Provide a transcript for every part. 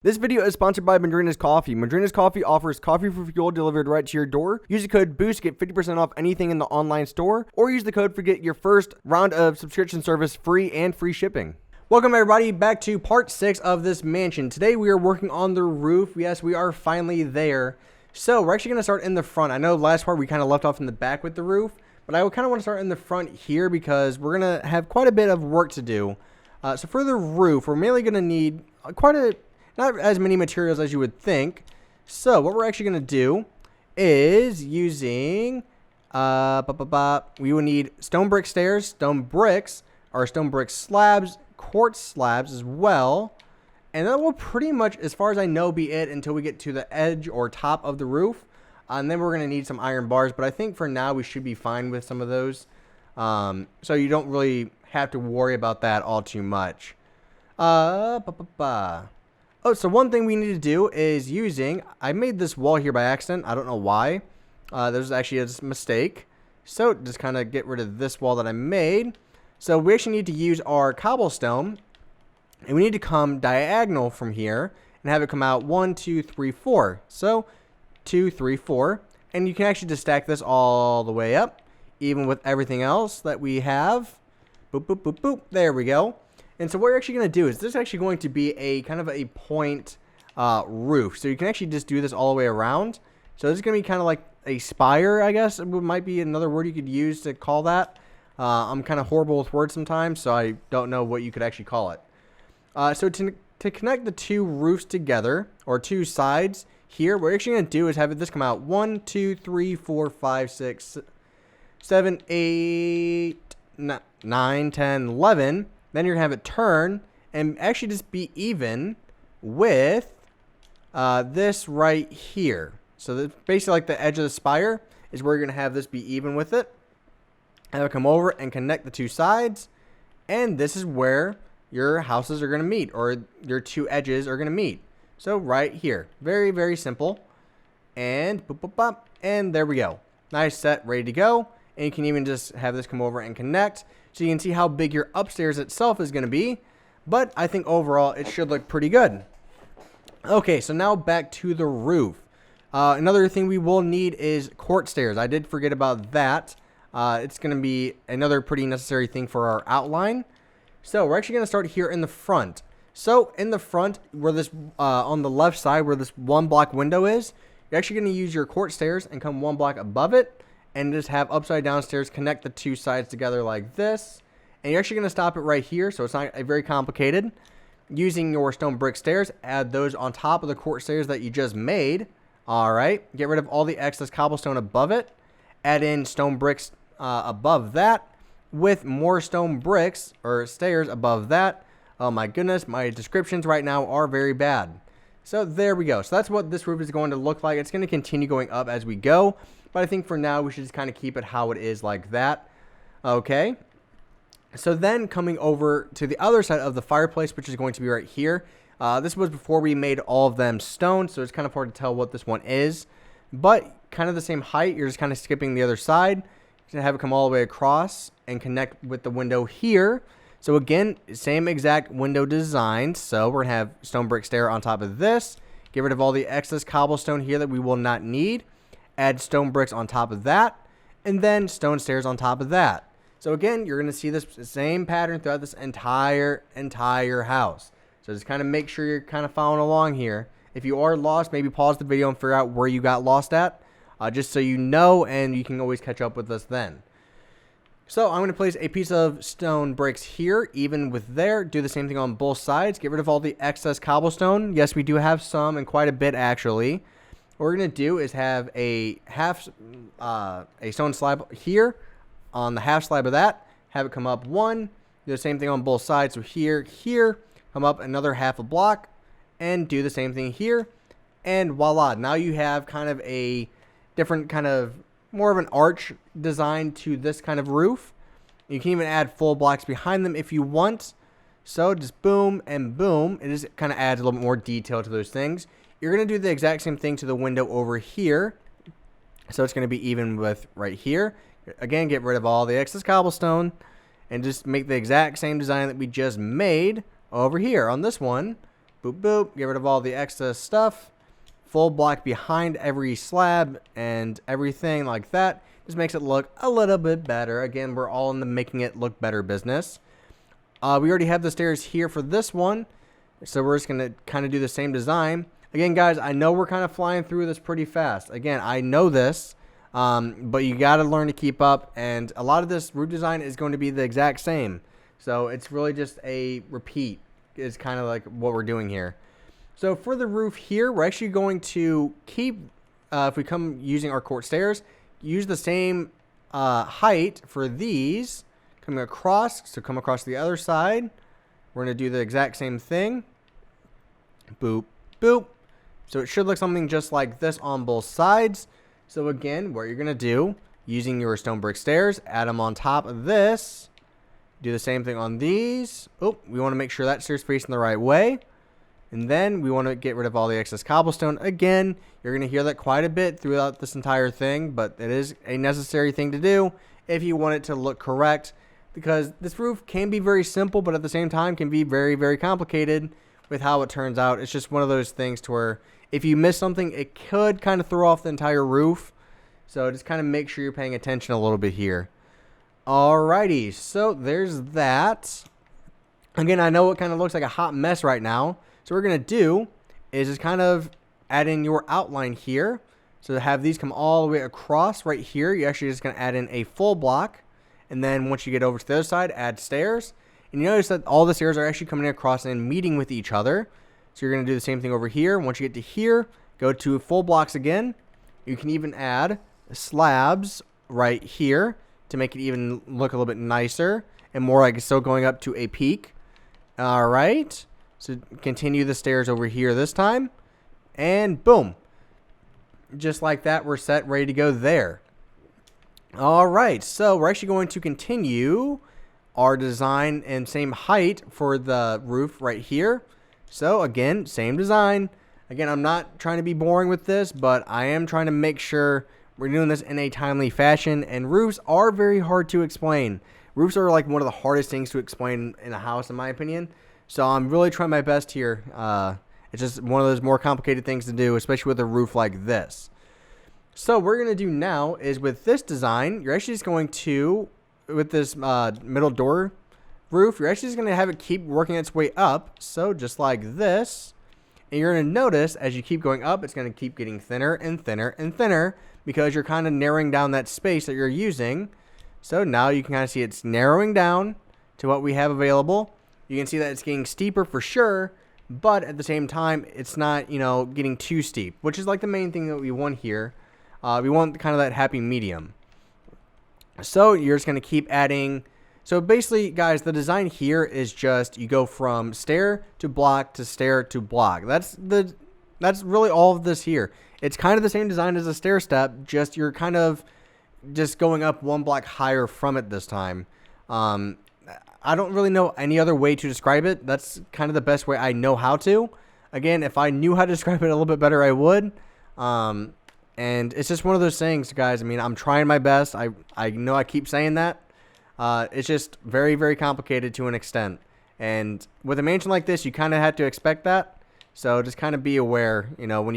This video is sponsored by Madrina's Coffee. Madrina's Coffee offers coffee for fuel delivered right to your door. Use the code BOOST to get 50% off anything in the online store, or use the code for get your first round of subscription service free and free shipping. Welcome everybody back to part 6 of this mansion. Today we are working on the roof. Yes, we are finally there. So we're actually going to start in the front. I know last part we kind of left off in the back with the roof, but I kind of want to start in the front here because we're going to have quite a bit of work to do. So for the roof, we're mainly going to need not as many materials as you would think. So what we're actually going to do is using, we will need stone brick stairs, stone bricks, or stone brick slabs, quartz slabs as well. And that will pretty much, as far as I know, be it until we get to the edge or top of the roof. And then we're going to need some iron bars, but I think for now we should be fine with some of those. So you don't really have to worry about that all too much. Oh, so one thing we need to do is I made this wall here by accident. I don't know why. There's actually a mistake. So just kind of get rid of this wall that I made. So we actually need to use our cobblestone. And we need to come diagonal from here and have it come out 1, 2, 3, 4. So 2, 3, 4. And you can actually just stack this all the way up, even with everything else that we have. Boop, boop, boop, boop. There we go. And so what we're actually going to do is this is actually going to be a kind of a point roof. So you can actually just do this all the way around. So this is going to be kind of like a spire, I guess. It might be another word you could use to call that. I'm kind of horrible with words sometimes, so I don't know what you could actually call it. So to connect the two roofs together, or two sides here, what we're actually going to do is have this come out 1, 2, 3, 4, 5, 6, 7, 8, 9, 10, 11. Then you're going to have it turn and actually just be even with this right here. So basically like the edge of the spire is where you're going to have this be even with it. And it'll come over and connect the two sides. And this is where your houses are going to meet, or your two edges are going to meet. So right here. Very, very simple. And boop, boop, boop. And there we go. Nice, set, ready to go. And you can even just have this come over and connect. So you can see how big your upstairs itself is going to be. But I think overall it should look pretty good. Okay, so now back to the roof. Another thing we will need is quartz stairs. I did forget about that. It's going to be another pretty necessary thing for our outline. So we're actually going to start here in the front. So in the front, where this on the left side where this one block window is, you're actually going to use your quartz stairs and come one block above it. And just have upside down stairs connect the two sides together like this. And you're actually going to stop it right here, so it's not very complicated. Using your stone brick stairs, add those on top of the quartz stairs that you just made. Alright, get rid of all the excess cobblestone above it. Add in stone bricks above that with more stone bricks or stairs above that. Oh my goodness, my descriptions right now are very bad. So there we go. So that's what this roof is going to look like. It's going to continue going up as we go. But I think for now, we should just kind of keep it how it is like that. Okay. So then coming over to the other side of the fireplace, which is going to be right here. This was before we made all of them stone. So it's kind of hard to tell what this one is. But kind of the same height. You're just kind of skipping the other side. You're going to have it come all the way across and connect with the window here. So again, same exact window design. So we're going to have stone brick stair on top of this. Get rid of all the excess cobblestone here that we will not need. Add stone bricks on top of that, and then stone stairs on top of that. So again, you're going to see this same pattern throughout this entire house. So just kind of make sure you're kind of following along here. If you are lost, maybe pause the video and figure out where you got lost at, just so you know, and you can always catch up with us then. So I'm going to place a piece of stone bricks here, even with there. Do the same thing on both sides. Get rid of all the excess cobblestone. Yes, we do have some, and quite a bit actually. What we're going to do is have a stone slab here on the half slab of that. Have it come up 1. Do the same thing on both sides. So here, come up another half a block. And do the same thing here. And voila. Now you have kind of a different kind of, more of an arch design to this kind of roof. You can even add full blocks behind them if you want. So just boom and boom. It just kind of adds a little bit more detail to those things. You're going to do the exact same thing to the window over here. So it's going to be even with right here. Again, get rid of all the excess cobblestone and just make the exact same design that we just made over here on this one. Boop, boop. Get rid of all the excess stuff. Full block behind every slab and everything like that. Just makes it look a little bit better. Again, we're all in the making it look better business. We already have the stairs here for this one. So we're just going to kind of do the same design. Again, guys, I know we're kind of flying through this pretty fast. Again, I know this. But you got to learn to keep up. And a lot of this roof design is going to be the exact same. So it's really just a repeat. Is kind of like what we're doing here. So for the roof here, we're actually going to keep, if we come using our court stairs, use the same height for these coming across. So come across the other side. We're going to do the exact same thing. Boop, boop. So it should look something just like this on both sides. So again, what you're going to do, using your stone brick stairs, add them on top of this. Do the same thing on these. Oh, we want to make sure that stair's facing the right way. And then we want to get rid of all the excess cobblestone. Again, you're going to hear that quite a bit throughout this entire thing, but it is a necessary thing to do if you want it to look correct. Because this roof can be very simple, but at the same time can be very, very complicated with how it turns out. It's just one of those things to where if you miss something, it could kind of throw off the entire roof. So just kind of make sure you're paying attention a little bit here. Alrighty, so there's that. Again, I know it kind of looks like a hot mess right now. So what we're going to do is just kind of add in your outline here. So to have these come all the way across right here, you're actually just going to add in a full block. And then once you get over to the other side, add stairs. And you notice that all the stairs are actually coming across and meeting with each other. So you're going to do the same thing over here. Once you get to here, go to full blocks again. You can even add slabs right here to make it even look a little bit nicer and more like it's still going up to a peak. All right. So continue the stairs over here this time. And boom. Just like that, we're set, ready to go there. All right. So we're actually going to continue our design and same height for the roof right here. So again, same design. Again, I'm not trying to be boring with this, but I am trying to make sure we're doing this in a timely fashion. And roofs are very hard to explain. Roofs are like one of the hardest things to explain in a house, in my opinion. So I'm really trying my best here. It's just one of those more complicated things to do, especially with a roof like this. So what we're going to do now is with this design, you're actually just going to, with this middle door roof, you're actually just going to have it keep working its way up. So just like this. And you're going to notice as you keep going up, it's going to keep getting thinner and thinner and thinner because you're kind of narrowing down that space that you're using. So now you can kind of see it's narrowing down to what we have available. You can see that it's getting steeper for sure, but at the same time, it's not, you know, getting too steep, which is like the main thing that we want here. We want kind of that happy medium. So you're just going to keep adding. So basically, guys, the design here is just you go from stair to block to stair to block. That's really all of this here. It's kind of the same design as a stair step, just you're kind of just going up one block higher from it this time. I don't really know any other way to describe it. That's kind of the best way I know how to. Again, if I knew how to describe it a little bit better, I would. And it's just one of those things, guys. I mean, I'm trying my best. I know I keep saying that. It's just very, very complicated to an extent. And with a mansion like this, you kind of have to expect that. So just kind of be aware, you know,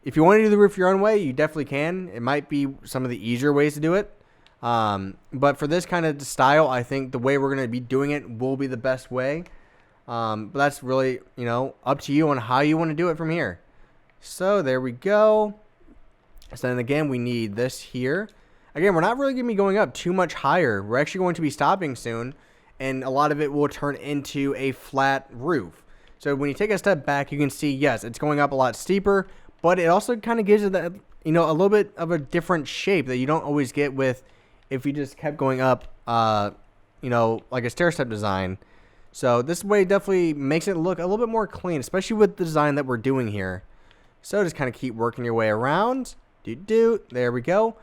if you want to do the roof your own way, you definitely can. It might be some of the easier ways to do it. But for this kind of style, I think the way we're going to be doing it will be the best way. But that's really, you know, up to you on how you want to do it from here. So there we go. So then again, we need this here. Again, we're not really going to be going up too much higher. We're actually going to be stopping soon. And a lot of it will turn into a flat roof. So when you take a step back, you can see, yes, it's going up a lot steeper. But it also kind of gives it that, you know, a little bit of a different shape that you don't always get with if you just kept going up, you know, like a stair step design. So this way definitely makes it look a little bit more clean, especially with the design that we're doing here. So just kind of keep working your way around. There we go.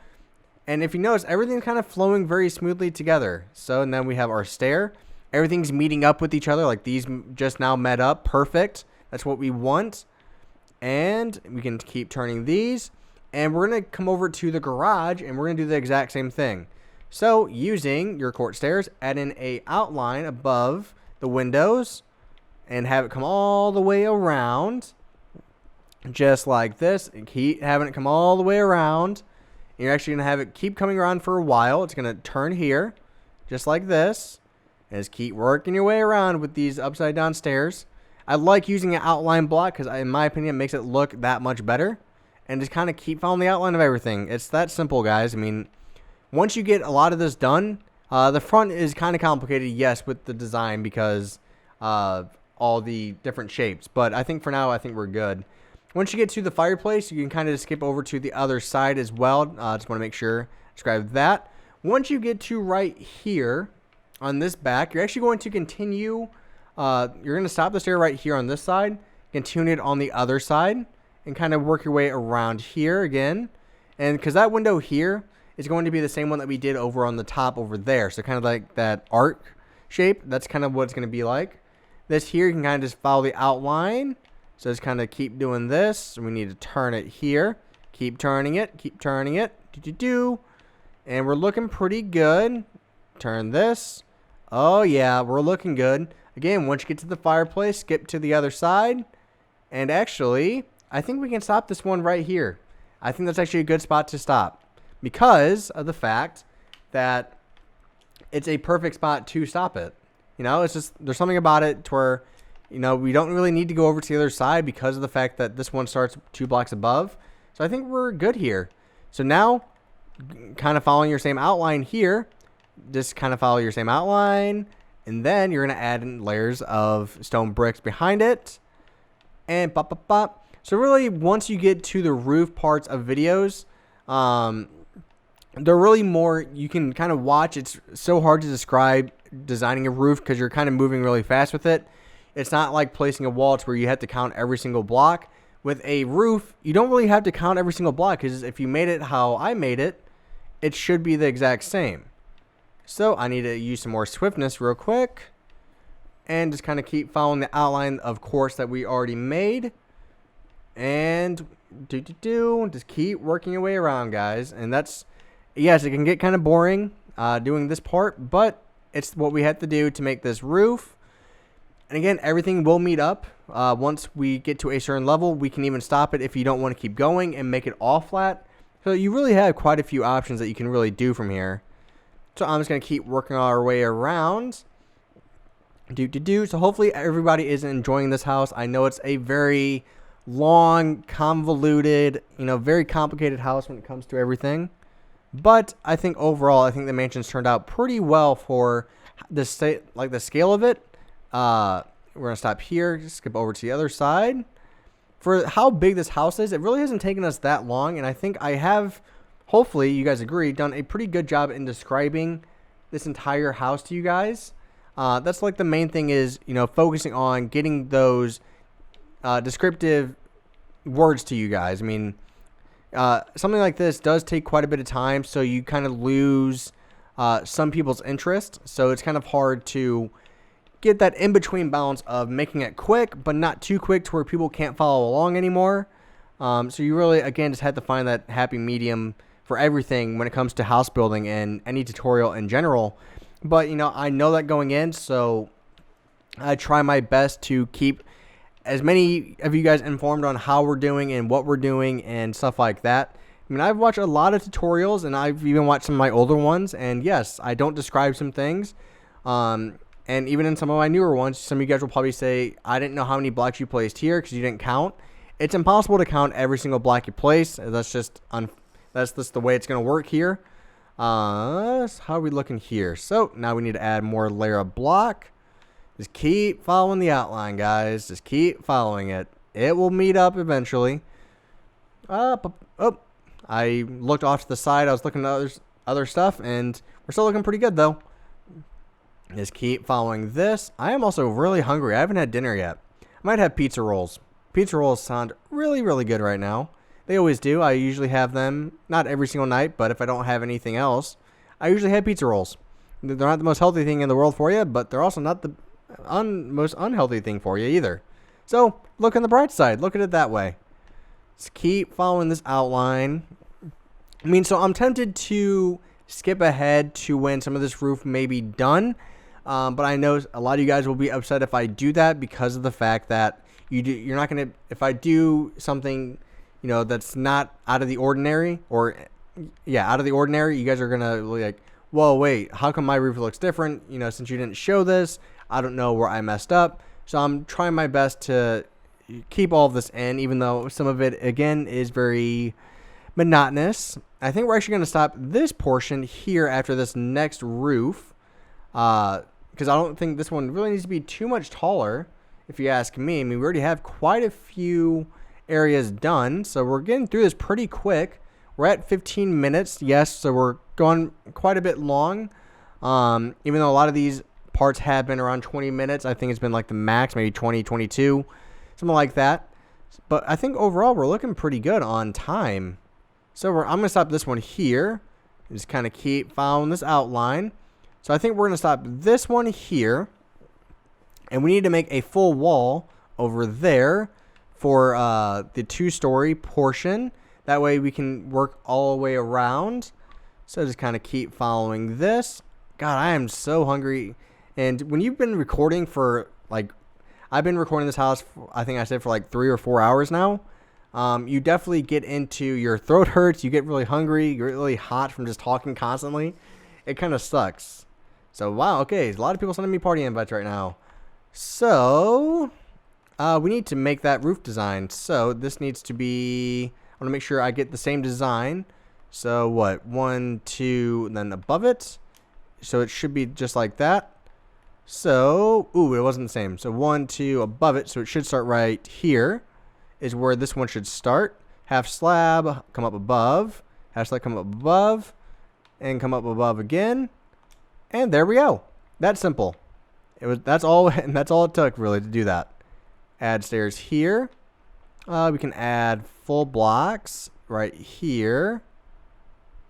And if you notice, everything's kind of flowing very smoothly together. So, and then we have our stair. Everything's meeting up with each other. Like these just now met up. Perfect. That's what we want. And we can keep turning these. And we're going to come over to the garage and we're going to do the exact same thing. So using your court stairs, add in a outline above the windows. and have it come all the way around, just like this, and keep having it come all the way around. And you're actually going to have it keep coming around for a while. It's going to turn here, just like this, and just keep working your way around with these upside down stairs. I like using an outline block because, in my opinion, it makes it look that much better. And just kind of keep following the outline of everything. It's that simple, guys. I mean, once you get a lot of this done, the front is kind of complicated, yes, with the design because of all the different shapes. But I think for now, I think we're good. Once you get to the fireplace, you can kind of skip over to the other side as well. Just want to make sure, describe that. Once you get to right here on this back, you're actually going to continue. You're going to stop the stair right here on this side, continue it on the other side, and kind of work your way around here again. And because that window here is going to be the same one that we did over on the top over there. So kind of like that arc shape. That's kind of what it's going to be like. This here, you can kind of just follow the outline. So just kind of keep doing this. So we need to turn it here. Keep turning it. Keep turning it. And we're looking pretty good. Turn this. Oh, yeah. We're looking good. Again, once you get to the fireplace, skip to the other side. And actually, I think we can stop this one right here. I think that's actually a good spot to stop because of the fact that it's a perfect spot to stop it. You know, it's just, there's something about it to where, you know, we don't really need to go over to the other side because of the fact that this one starts 2 blocks above. So I think we're good here. So now, kind of following your same outline here, just kind of follow your same outline, and then you're going to add in layers of stone bricks behind it, and pop, pop, pop. So really, once you get to the roof parts of videos, they're really more, you can kind of watch. It's so hard to describe designing a roof because you're kind of moving really fast with it. It's not like placing a wall to where you have to count every single block. With a roof, you don't really have to count every single block because if you made it how I made it, it should be the exact same. So I need to use some more swiftness real quick and just kind of keep following the outline, of course, that we already made. And just keep working your way around, guys. And that's, yes, it can get kind of boring doing this part, but it's what we have to do to make this roof. And again, everything will meet up. Once we get to a certain level, we can even stop it if you don't want to keep going and make it all flat. So you really have quite a few options that you can really do from here. So I'm just going to keep working our way around. So hopefully everybody is enjoying this house. I know it's a very long, convoluted, very complicated house when it comes to everything. But I think overall, I think the mansion's turned out pretty well for the scale of it. We're going to stop here, skip over to the other side. For how big this house is, it really hasn't taken us that long. And I think I have, hopefully you guys agree, done a pretty good job in describing this entire house to you guys. That's like the main thing is, focusing on getting those descriptive words to you guys. I mean, something like this does take quite a bit of time, so you kind of lose some people's interest. So it's kind of hard to get that in-between balance of making it quick, but not too quick to where people can't follow along anymore. So you really, again, just have to find that happy medium for everything when it comes to house building and any tutorial in general. But, I know that going in, so I try my best to keep as many of you guys informed on how we're doing and what we're doing and stuff like that. I mean, I've watched a lot of tutorials, and I've even watched some of my older ones, and yes, I don't describe some things. And even in some of my newer ones, some of you guys will probably say, I didn't know how many blocks you placed here because you didn't count. It's impossible to count every single block you place. That's just the way it's going to work here. How are we looking here? So now we need to add more layer of block. Just keep following the outline, guys. Just keep following it. It will meet up eventually. I looked off to the side. I was looking at other stuff, and we're still looking pretty good, though. Just keep following this. I am also really hungry. I haven't had dinner yet. I might have pizza rolls. Pizza rolls sound really, really good right now. They always do. I usually have them, not every single night, but if I don't have anything else, I usually have pizza rolls. They're not the most healthy thing in the world for you, but they're also not the most unhealthy thing for you either. So look on the bright side. Look at it that way. Just keep following this outline. So I'm tempted to skip ahead to when some of this roof may be done. But I know a lot of you guys will be upset if I do that because of the fact that you're not going to, if I do something, you know, that's not out of the ordinary, or yeah, out of the ordinary, you guys are going to be like, whoa, wait, how come my roof looks different? You know, since you didn't show this, I don't know where I messed up. So I'm trying my best to keep all of this in, even though some of it, again, is very monotonous. I think we're actually going to stop this portion here after this next roof, because I don't think this one really needs to be too much taller, if you ask me. I mean, we already have quite a few areas done, so we're getting through this pretty quick. We're at 15 minutes, yes, so we're going quite a bit long. Even though a lot of these parts have been around 20 minutes, I think it's been like the max, maybe 20, 22, something like that. But I think overall we're looking pretty good on time. So I'm going to stop this one here. Just kind of keep following this outline. So I think we're going to stop this one here. And we need to make a full wall over there for the 2-story portion. That way we can work all the way around. So just kind of keep following this. God, I am so hungry. And when you've been recording for, like, I've been recording this house, I think I said for like 3 or 4 hours now. You definitely get into, your throat hurts, you get really hungry, you get really hot from just talking constantly. It kind of sucks. So, wow, okay, a lot of people sending me party invites right now. So, we need to make that roof design. So, this needs to be, I want to make sure I get the same design. So, what, 1, 2, and then above it. So, it should be just like that. So, ooh, it wasn't the same. So, 1, 2, above it. So, it should start right here is where this one should start. Half slab, come up above. Half slab, come up above. And come up above again. And there we go. That's simple. That's all it took really to do that. Add stairs here. We can add full blocks right here.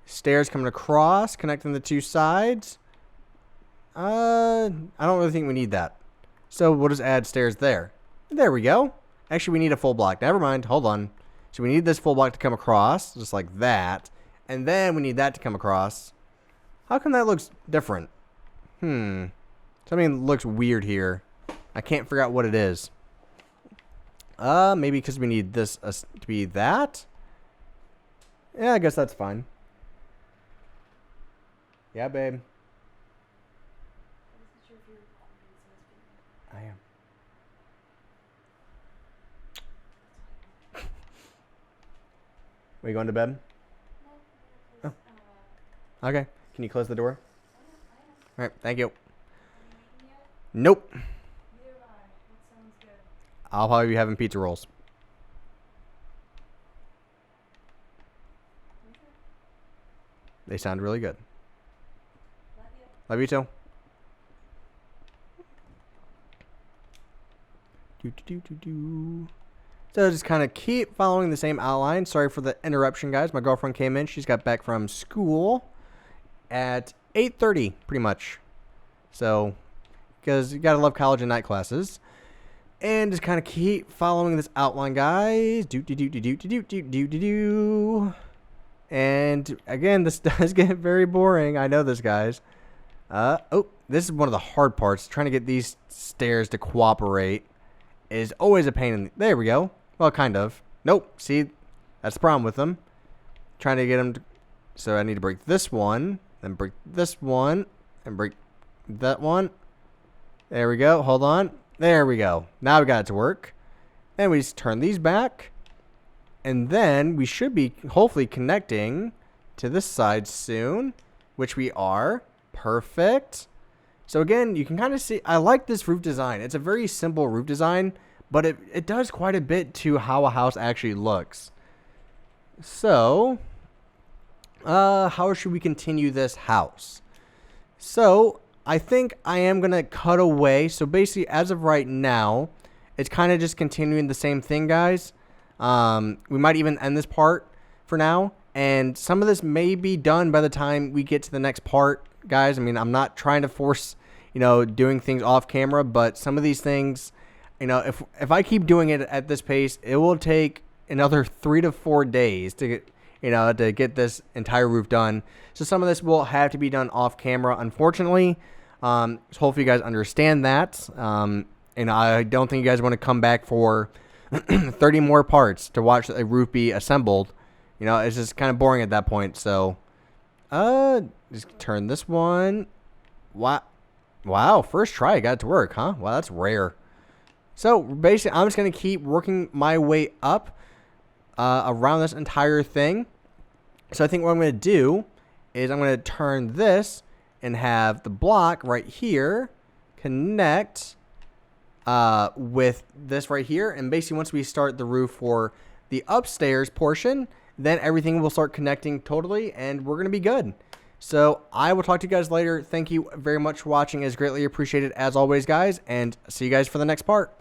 Stairs coming across, connecting the 2 sides. I don't really think we need that. So we'll just add stairs there. There we go. Actually, we need a full block. Never mind. Hold on. So we need this full block to come across, just like that. And then we need that to come across. How come that looks different? Something looks weird here. I can't figure out what it is. Maybe because we need this to be that? Yeah, I guess that's fine. Yeah, babe. I am. Are you going to bed? Oh. Okay. Can you close the door? All right. Thank you. Nope. I'll probably be having pizza rolls. They sound really good. Love you too. So just kind of keep following the same outline. Sorry for the interruption, guys. My girlfriend came in. She's got back from school at 8:30, pretty much. So, because you gotta love college and night classes. And just kind of keep following this outline, guys. And again, this does get very boring. I know this, guys. Oh, this is one of the hard parts. Trying to get these stairs to cooperate is always a pain in the... There we go. Well, kind of. Nope. See, that's the problem with them. Trying to get them to... So I need to break this one, then break this one, and break that one. There we go. Hold on. There we go. Now we got it to work. Then we just turn these back. And then we should be hopefully connecting to this side soon, which we are. Perfect. So again, you can kind of see, I like this roof design. It's a very simple roof design, but it does quite a bit to how a house actually looks. So, how should we continue this house? So, I think I am going to cut away. So basically, as of right now, it's kind of just continuing the same thing, guys. We might even end this part for now. And some of this may be done by the time we get to the next part, guys. I mean, I'm not trying to force, doing things off camera, but some of these things, if I keep doing it at this pace, it will take another 3 to 4 days to get this entire roof done. So some of this will have to be done off camera, unfortunately. So hopefully you guys understand that. And I don't think you guys want to come back for 30 more parts to watch a roof be assembled. You know, it's just kind of boring at that point. So, just turn this one. Wow, first try, I got it to work, huh? Wow, that's rare. So basically, I'm just gonna keep working my way up around this entire thing. So I think what I'm gonna do is I'm gonna turn this and have the block right here connect with this right here. And basically, once we start the roof for the upstairs portion, then everything will start connecting totally, and we're gonna be good. So I will talk to you guys later. Thank you very much for watching. It's greatly appreciated as always, guys, and see you guys for the next part.